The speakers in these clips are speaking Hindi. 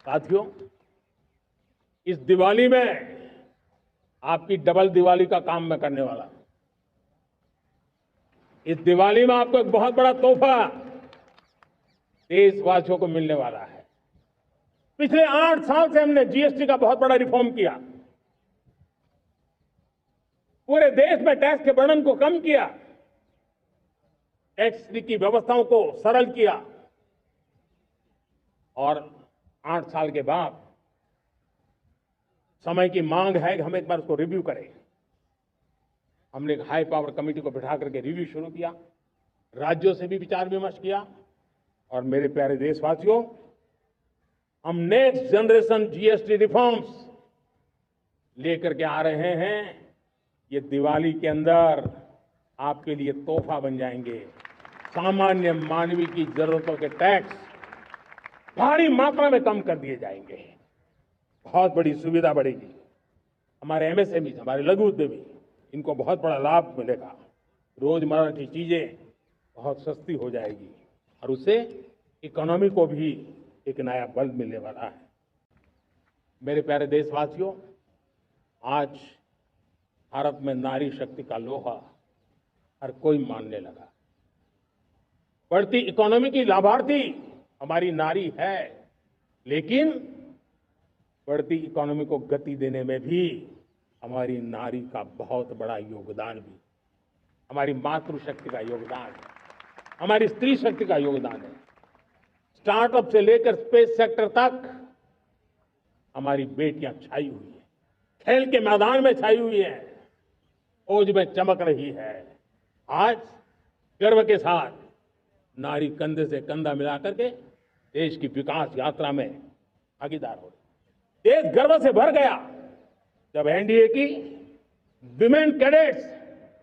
साथियों, इस दिवाली में आपकी डबल दिवाली का काम मैं करने वाला हूं। इस दिवाली में आपको एक बहुत बड़ा तोहफा देशवासियों को मिलने वाला है। पिछले 8 साल से हमने जीएसटी का बहुत बड़ा रिफॉर्म किया, पूरे देश में टैक्स के बर्डन को कम किया, टैक्स की व्यवस्थाओं को सरल किया और 8 साल के बाद समय की मांग है कि हम एक बार उसको रिव्यू करें। हमने एक हाई पावर कमेटी को बिठा करके रिव्यू शुरू किया, राज्यों से भी विचार विमर्श किया और मेरे प्यारे देशवासियों, हम नेक्स्ट जनरेशन जीएसटी रिफॉर्म्स लेकर के आ रहे हैं। ये दिवाली के अंदर आपके लिए तोहफा बन जाएंगे। सामान्य मानवीय की जरूरतों के टैक्स भारी मात्रा में कम कर दिए जाएंगे, बहुत बड़ी सुविधा बढ़ेगी। हमारे एमएसएमई, हमारे लघु उद्यमी, इनको बहुत बड़ा लाभ मिलेगा। रोजमर्रा की चीजें बहुत सस्ती हो जाएगी और उससे इकोनॉमी को भी एक नया बल मिलने वाला है। मेरे प्यारे देशवासियों, आज भारत में नारी शक्ति का लोहा हर कोई मानने लगा। बढ़ती इकोनॉमी की लाभार्थी हमारी नारी है, लेकिन बढ़ती इकोनॉमी को गति देने में भी हमारी नारी का बहुत बड़ा योगदान भी, हमारी मातृशक्ति का योगदान है, हमारी स्त्री शक्ति का योगदान है। स्टार्टअप से लेकर स्पेस सेक्टर तक हमारी बेटियां छाई हुई है, खेल के मैदान में छाई हुई है, फौज में चमक रही है। आज गर्व के साथ नारी कंधे से कंधा मिला करके देश की विकास यात्रा में भागीदार हो रही। देश गर्व से भर गया जब एनडीए की विमेन कैडेट्स,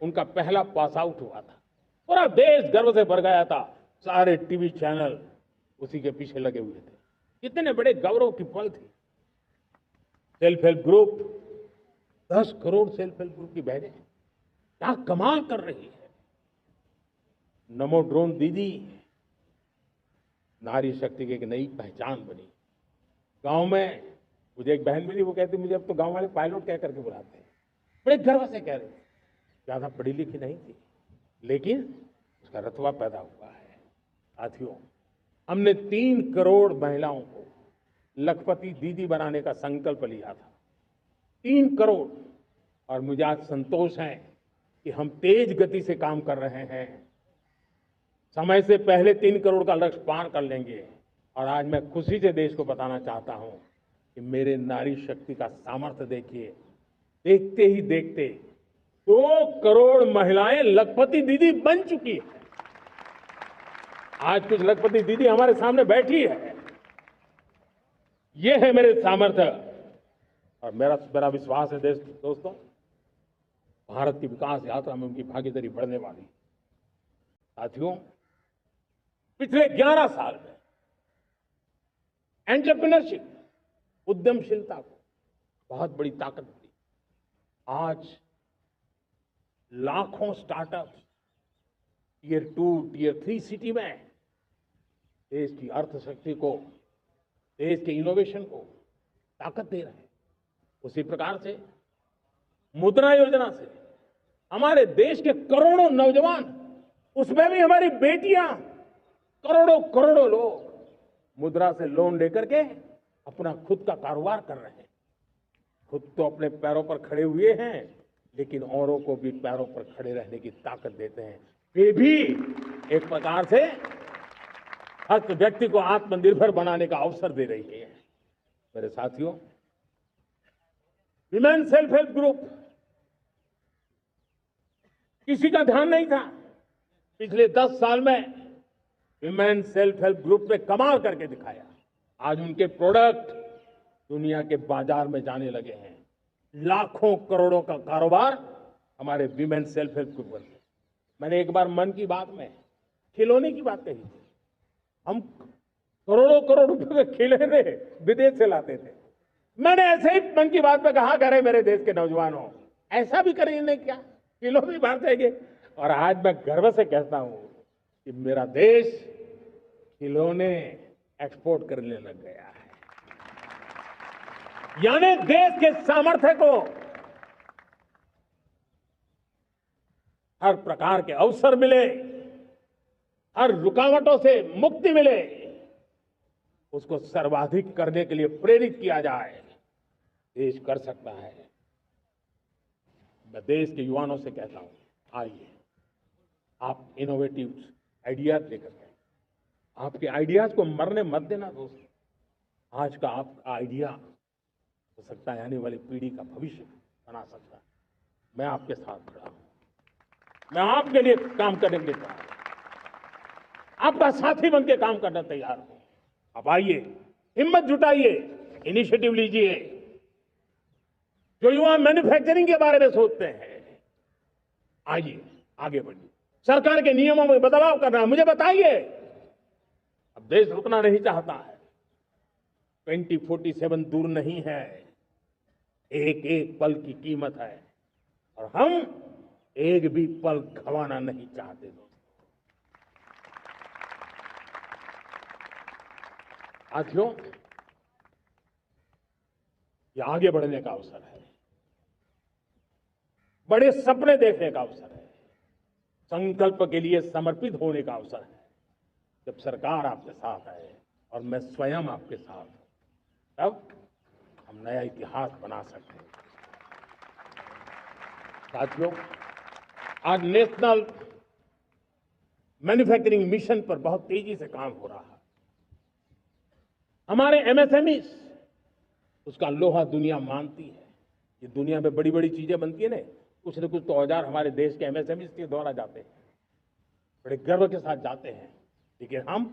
उनका पहला पास आउट हुआ था। पूरा देश गर्व से भर गया था, सारे टीवी चैनल उसी के पीछे लगे हुए थे। कितने बड़े गौरव की पल थी। Self help group, 10 crore self help group की बहनें क्या कमाल कर रही है। नमो ड्रोन दीदी नारी शक्ति की एक नई पहचान बनी। गांव में मुझे एक बहन मिली, वो कहती मुझे अब तो गांव वाले पायलट कह करके बुलाते हैं। बड़े गर्व से कह रहे थे, ज्यादा पढ़ी लिखी नहीं थी लेकिन उसका रतबा पैदा हुआ है। साथियों, हमने 3 करोड़ महिलाओं को लखपति दीदी बनाने का संकल्प लिया था। 3 करोड़। और मुझे आज संतोष है कि हम तेज गति से काम कर रहे हैं, समय से पहले 3 करोड़ का लक्ष्य पार कर लेंगे। और आज मैं खुशी से देश को बताना चाहता हूं कि मेरे नारी शक्ति का सामर्थ्य देखिए। देखते ही देखते 2 करोड़ महिलाएं लखपति दीदी बन चुकी है। आज कुछ लखपति दीदी हमारे सामने बैठी है। ये है मेरे सामर्थ्य और मेरा विश्वास है दोस्तों, भारत की विकास यात्रा में उनकी भागीदारी बढ़ने वाली। साथियों, पिछले 11 साल में एंटरप्रेन्योरशिप, उद्यमशीलता को बहुत बड़ी ताकत दी। आज लाखों स्टार्टअप टियर 2, टियर 3 सिटी में देश की अर्थशक्ति को, देश के इनोवेशन को ताकत दे रहे हैं। उसी प्रकार से मुद्रा योजना से हमारे देश के करोड़ों नौजवान, उसमें भी हमारी बेटियां, करोड़ों करोड़ों लोग मुद्रा से लोन लेकर के अपना खुद का कारोबार कर रहे हैं। खुद तो अपने पैरों पर खड़े हुए हैं, लेकिन औरों को भी पैरों पर खड़े रहने की ताकत देते हैं। वे भी एक प्रकार से हर व्यक्ति को आत्मनिर्भर बनाने का अवसर दे रही है। मेरे साथियों, विमेन सेल्फ हेल्प ग्रुप किसी का ध्यान नहीं था। पिछले 10 साल में विमेन सेल्फ हेल्प ग्रुप ने कमाल करके दिखाया। आज उनके प्रोडक्ट दुनिया के बाजार में जाने लगे हैं। लाखों करोड़ों का कारोबार हमारे विमेन सेल्फ हेल्प ग्रुप में। मैंने एक बार मन की बात में खिलौने की बात कही थी। हम करोड़ों करोड़ रुपए के खिलौने विदेश से लाते थे। मैंने ऐसे ही मन की बात में कहा, करे मेरे देश के नौजवानों, ऐसा भी करेंगे क्या, किलो भी बांट देंगे। और आज मैं गर्व से कहता हूं कि मेरा देश खिलौने एक्सपोर्ट करने लग गया है। यानी देश के सामर्थ्य को हर प्रकार के अवसर मिले, हर रुकावटों से मुक्ति मिले, उसको सर्वाधिक करने के लिए प्रेरित किया जाए। देश कर सकता है। मैं देश के युवाओं से कहता हूं, आइए आप इनोवेटिव आइडियाज लेकर के, आपके आइडियाज को मरने मत देना दोस्तों। आज का आपका आइडिया हो सकता है आने वाली पीढ़ी का भविष्य बना सकता है। मैं आपके साथ खड़ा हूं, मैं आपके लिए काम करने के लिए तैयार हूं, आपका साथी बन के काम करना तैयार हूं। आप आइए, हिम्मत जुटाइए, इनिशिएटिव लीजिए। जो युवा मैन्युफैक्चरिंग के बारे में सोचते हैं, आइए आगे बढ़िए। सरकार के नियमों में बदलाव करना है, मुझे बताइए। अब देश रुकना नहीं चाहता है। 2047 दूर नहीं है, एक एक पल की कीमत है और हम एक भी पल गंवाना नहीं चाहते दोस्तों। साथियों, ये आगे बढ़ने का अवसर है, बड़े सपने देखने का अवसर है, संकल्प के लिए समर्पित होने का अवसर है। जब सरकार आपके साथ है और मैं स्वयं आपके साथ हूं, तब हम नया इतिहास बना सकते हैं। साथियों, आज नेशनल मैन्युफैक्चरिंग मिशन पर बहुत तेजी से काम हो रहा है। हमारे एमएसएमई उसका लोहा दुनिया मानती है। ये दुनिया में बड़ी बड़ी चीजें बनती है ना, कुछ न कुछ तो औजार हमारे देश के एमएसएमई के द्वारा जाते हैं, बड़े गर्व के साथ जाते हैं। लेकिन हम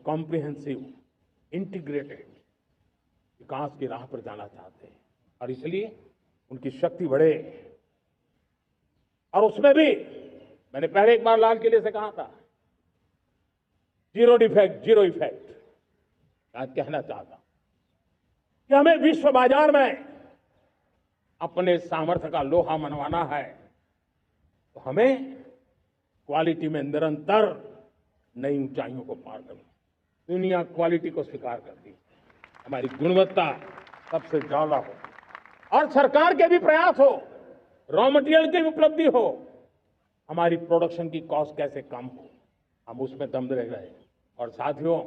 कॉम्प्रिहेंसिव इंटीग्रेटेड विकास की राह पर जाना चाहते हैं और इसलिए उनकी शक्ति बढ़े। और उसमें भी मैंने पहले एक बार लाल किले से कहा था, जीरो डिफेक्ट जीरो इफेक्ट। आज कहना चाहता कि हमें विश्व बाजार में अपने सामर्थ्य का लोहा मनवाना है, तो हमें क्वालिटी में निरंतर नई ऊंचाइयों को पार करना। दुनिया क्वालिटी को स्वीकार करती है, हमारी गुणवत्ता सबसे ज्यादा हो और सरकार के भी प्रयास हो, रॉ मटेरियल की उपलब्धि हो, हमारी प्रोडक्शन की कॉस्ट कैसे कम हो, हम उसमें दम रह गए। और साथियों,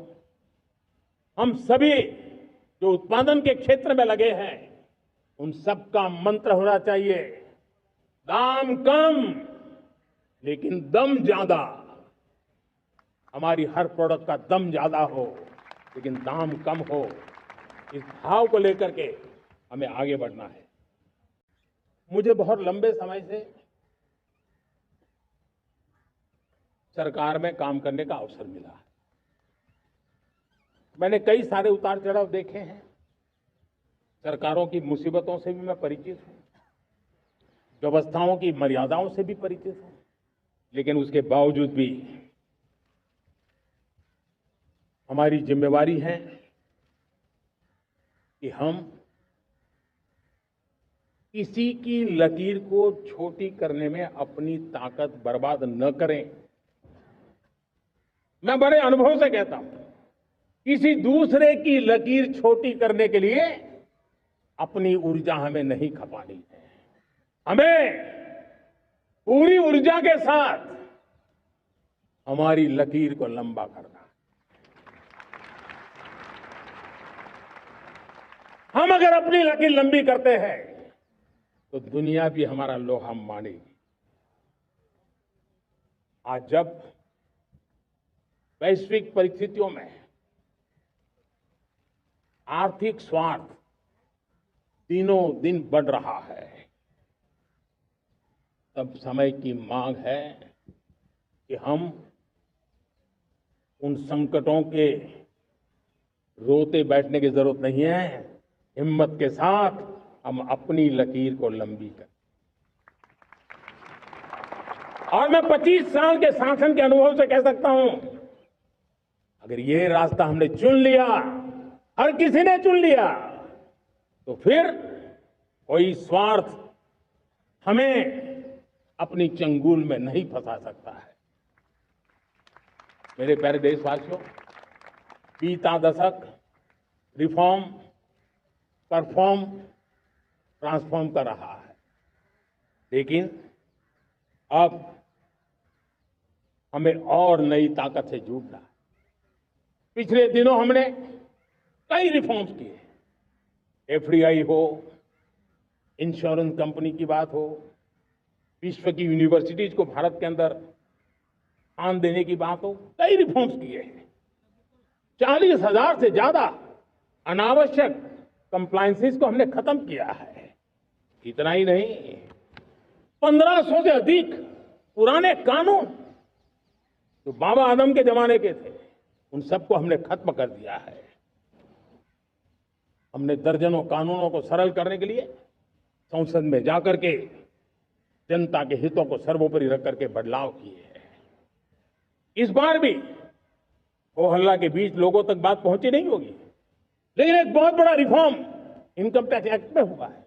हम सभी जो उत्पादन के क्षेत्र में लगे हैं, उन सबका मंत्र होना चाहिए, दाम कम लेकिन दम ज्यादा। हमारी हर प्रोडक्ट का दम ज्यादा हो लेकिन दाम कम हो। इस भाव को लेकर के हमें आगे बढ़ना है। मुझे बहुत लंबे समय से सरकार में काम करने का अवसर मिला है। मैंने कई सारे उतार चढ़ाव देखे हैं, सरकारों की मुसीबतों से भी मैं परिचित हूं, व्यवस्थाओं की मर्यादाओं से भी परिचित हूं, लेकिन उसके बावजूद भी हमारी जिम्मेवारी है कि हम किसी की लकीर को छोटी करने में अपनी ताकत बर्बाद न करें। मैं बड़े अनुभव से कहता हूं, किसी दूसरे की लकीर छोटी करने के लिए अपनी ऊर्जा हमें नहीं खपानी है। हमें पूरी ऊर्जा के साथ हमारी लकीर को लंबा करना। हम अगर अपनी लकीर लंबी करते हैं तो दुनिया भी हमारा लोहा मानेगी। आज जब वैश्विक परिस्थितियों में आर्थिक स्वार्थ दिनों दिन बढ़ रहा है, तब समय की मांग है कि हम उन संकटों के रोते बैठने की जरूरत नहीं है। हिम्मत के साथ हम अपनी लकीर को लंबी करें। और मैं 25 साल के शासन के अनुभव से कह सकता हूं, अगर ये रास्ता हमने चुन लिया, हर किसी ने चुन लिया, तो फिर कोई स्वार्थ हमें अपनी चंगुल में नहीं फंसा सकता है। मेरे प्यारे देशवासियों, बीता दशक रिफॉर्म परफॉर्म ट्रांसफॉर्म कर रहा है। लेकिन अब हमें और नई ताकत से जुटना है। पिछले दिनों हमने कई रिफॉर्म्स किए, एफडीआई हो, इंश्योरेंस कंपनी की बात हो, विश्व की यूनिवर्सिटीज को भारत के अंदर स्थान देने की बात हो, कई रिफॉर्म्स किए हैं। 40,000 से ज्यादा अनावश्यक कंप्लायंसेस को हमने खत्म किया है। इतना ही नहीं, 1500 से अधिक पुराने कानून जो बाबा आदम के जमाने के थे, उन सबको हमने खत्म कर दिया है। हमने दर्जनों कानूनों को सरल करने के लिए संसद में जाकर के जनता के हितों को सर्वोपरि रख करके बदलाव किए हैं। इस बार भी हो हल्ला के बीच लोगों तक बात पहुंची नहीं होगी, लेकिन एक बहुत बड़ा रिफॉर्म इनकम टैक्स एक्ट में हुआ है।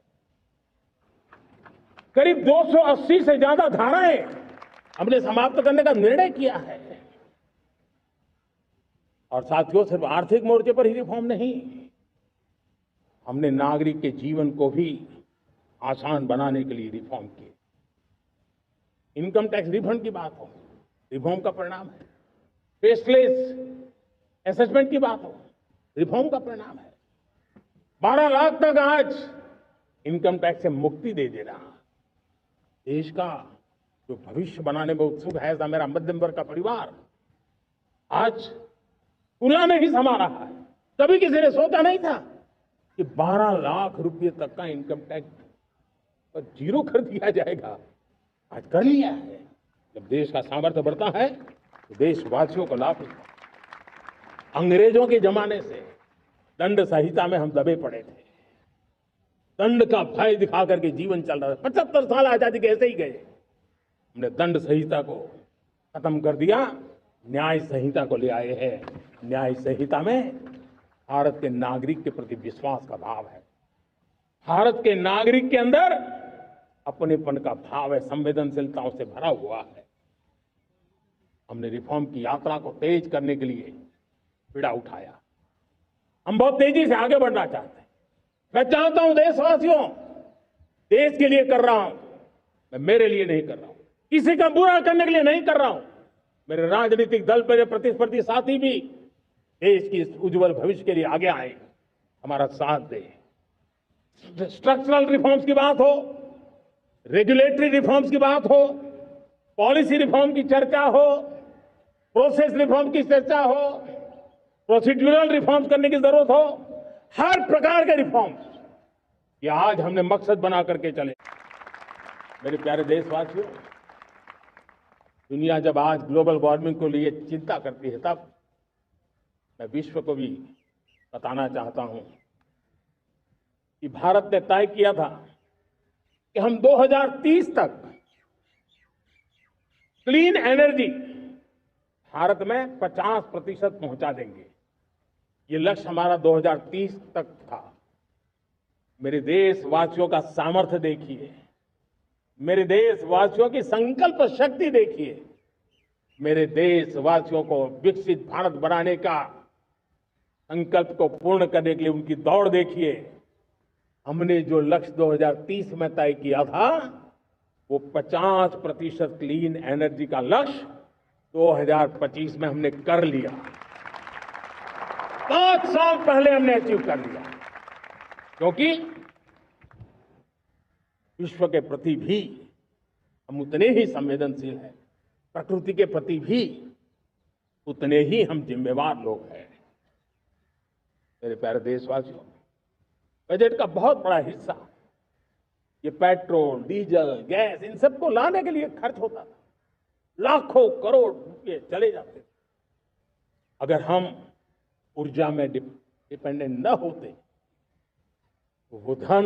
करीब 280 से ज्यादा धाराएं हमने समाप्त करने का निर्णय किया है। और साथियों, सिर्फ आर्थिक मोर्चे पर ही रिफॉर्म नहीं, हमने नागरिक के जीवन को भी आसान बनाने के लिए रिफॉर्म किए। इनकम टैक्स रिफंड की बात हो, रिफॉर्म का परिणाम है। फेसलेस असेसमेंट की बात हो, रिफॉर्म का परिणाम है। 12 लाख तक आज इनकम टैक्स से मुक्ति दे देना देश का जो भविष्य बनाने में उत्सुक है, ऐसा मेरा मध्यम वर्ग का परिवार आज खुला नहीं समा रहा है। कभी किसी ने सोचा नहीं था कि 12 लाख रुपए तक का इनकम टैक्स पर जीरो कर दिया जाएगा। आज कर लिया है। जब देश का सामर्थ्य बढ़ता है तो देशवासियों को लाभ मिलता है। अंग्रेजों के जमाने से दंड संहिता में हम दबे पड़े थे। दंड का भय दिखा करके जीवन चल रहा था। 75 साल आजादी के ऐसे ही गए। हमने दंड संहिता को खत्म कर दिया, न्याय संहिता को ले आए हैं। न्याय संहिता में भारत के नागरिक के प्रति विश्वास का भाव है। भारत के नागरिक के अंदर अपनेपन का भाव है, संवेदनशीलताओं से भरा हुआ है। हमने रिफॉर्म की यात्रा को तेज करने के लिए बीड़ा उठाया। हम बहुत तेजी से आगे बढ़ना चाहते हैं। मैं चाहता हूं देशवासियों, देश के लिए कर रहा हूं, मैं मेरे लिए नहीं कर रहा हूं, किसी का बुरा करने के लिए नहीं कर रहा हूं। मेरे राजनीतिक दल, मेरे प्रतिस्पर्धी साथी भी देश की इस उज्जवल भविष्य के लिए आगे आए, हमारा साथ दे। स्ट्रक्चरल रिफॉर्म्स की बात हो, रेगुलेटरी रिफॉर्म्स की बात हो, पॉलिसी रिफॉर्म की चर्चा हो, प्रोसेस रिफॉर्म की चर्चा हो, प्रोसीड्यूरल रिफॉर्म्स करने की जरूरत हो, हर प्रकार के रिफॉर्म्स ये आज हमने मकसद बना करके चले। मेरे प्यारे देशवासियों, दुनिया जब आज ग्लोबल वार्मिंग को लिए चिंता करती है, तब मैं विश्व को भी बताना चाहता हूं कि भारत ने तय किया था कि हम 2030 तक क्लीन एनर्जी भारत में 50% पहुंचा देंगे। ये लक्ष्य हमारा 2030 तक था। मेरे देशवासियों का सामर्थ्य देखिए, मेरे देशवासियों की संकल्प शक्ति देखिए, मेरे देशवासियों को विकसित भारत बनाने का संकल्प को पूर्ण करने के लिए उनकी दौड़ देखिए। हमने जो लक्ष्य 2030 में तय किया था, वो 50% क्लीन एनर्जी का लक्ष्य 2025 में हमने कर लिया। 5 साल पहले हमने अचीव कर लिया, क्योंकि विश्व के प्रति भी हम उतने ही संवेदनशील हैं, प्रकृति के प्रति भी उतने ही हम जिम्मेवार लोग हैं। मेरे प्यारे देशवासियों, बजट का बहुत बड़ा हिस्सा ये पेट्रोल, डीजल, गैस, इन सबको लाने के लिए खर्च होता था। लाखों करोड़ रुपए चले जाते थे। अगर हम ऊर्जा में डिपेंडेंट न होते तो वो धन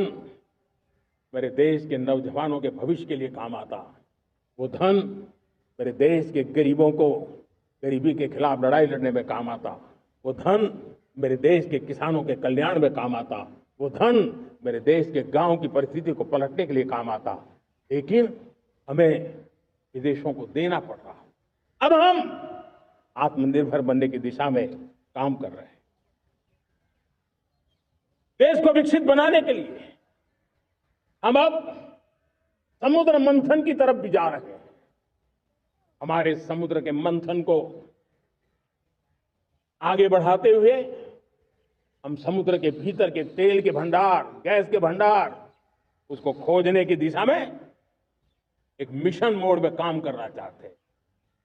मेरे देश के नौजवानों के भविष्य के लिए काम आता। वो धन मेरे देश के गरीबों को गरीबी के खिलाफ लड़ाई लड़ने में काम आता। वो धन मेरे देश के किसानों के कल्याण में काम आता। वो धन मेरे देश के गांव की परिस्थिति को पलटने के लिए काम आता। लेकिन हमें विदेशों को देना पड़ रहा। अब हम आत्मनिर्भर बनने की दिशा में काम कर रहे हैं। देश को विकसित बनाने के लिए हम अब समुद्र मंथन की तरफ भी जा रहे हैं। हमारे समुद्र के मंथन को आगे बढ़ाते हुए हम समुद्र के भीतर के तेल के भंडार, गैस के भंडार, उसको खोजने की दिशा में एक मिशन मोड में काम करना चाहते हैं।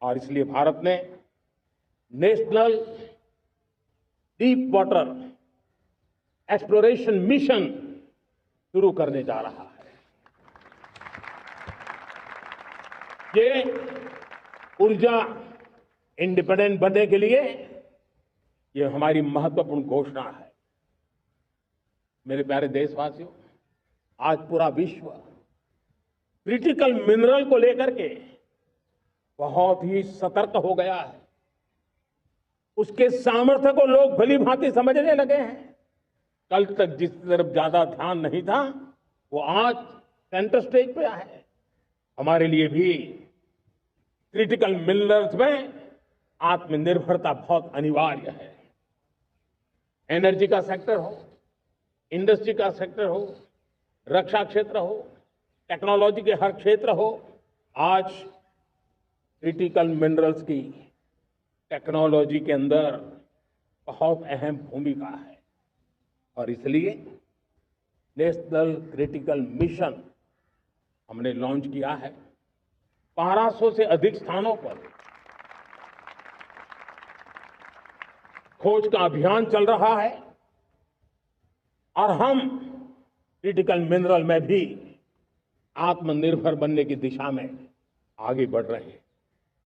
और इसलिए भारत ने national deep water exploration mission शुरू करने जा रहा है। ये ऊर्जा इंडिपेंडेंट बनने के लिए ये हमारी महत्वपूर्ण घोषणा है। मेरे प्यारे देशवासियों, आज पूरा विश्व क्रिटिकल मिनरल को लेकर के बहुत ही सतर्क हो गया है। उसके सामर्थ्य को लोग भली भांति समझने लगे हैं। कल तक जिस तरफ ज्यादा ध्यान नहीं था, वो आज सेंटर स्टेज पे है। हमारे लिए भी क्रिटिकल मिनरल्स में आत्मनिर्भरता बहुत अनिवार्य है। एनर्जी का सेक्टर हो, इंडस्ट्री का सेक्टर हो, रक्षा क्षेत्र हो, टेक्नोलॉजी के हर क्षेत्र हो, आज क्रिटिकल मिनरल्स की टेक्नोलॉजी के अंदर बहुत अहम भूमिका है। और इसलिए नेशनल क्रिटिकल मिशन हमने लॉन्च किया है। 1200 से अधिक स्थानों पर खोज का अभियान चल रहा है और हम क्रिटिकल मिनरल में भी आत्मनिर्भर बनने की दिशा में आगे बढ़ रहे हैं।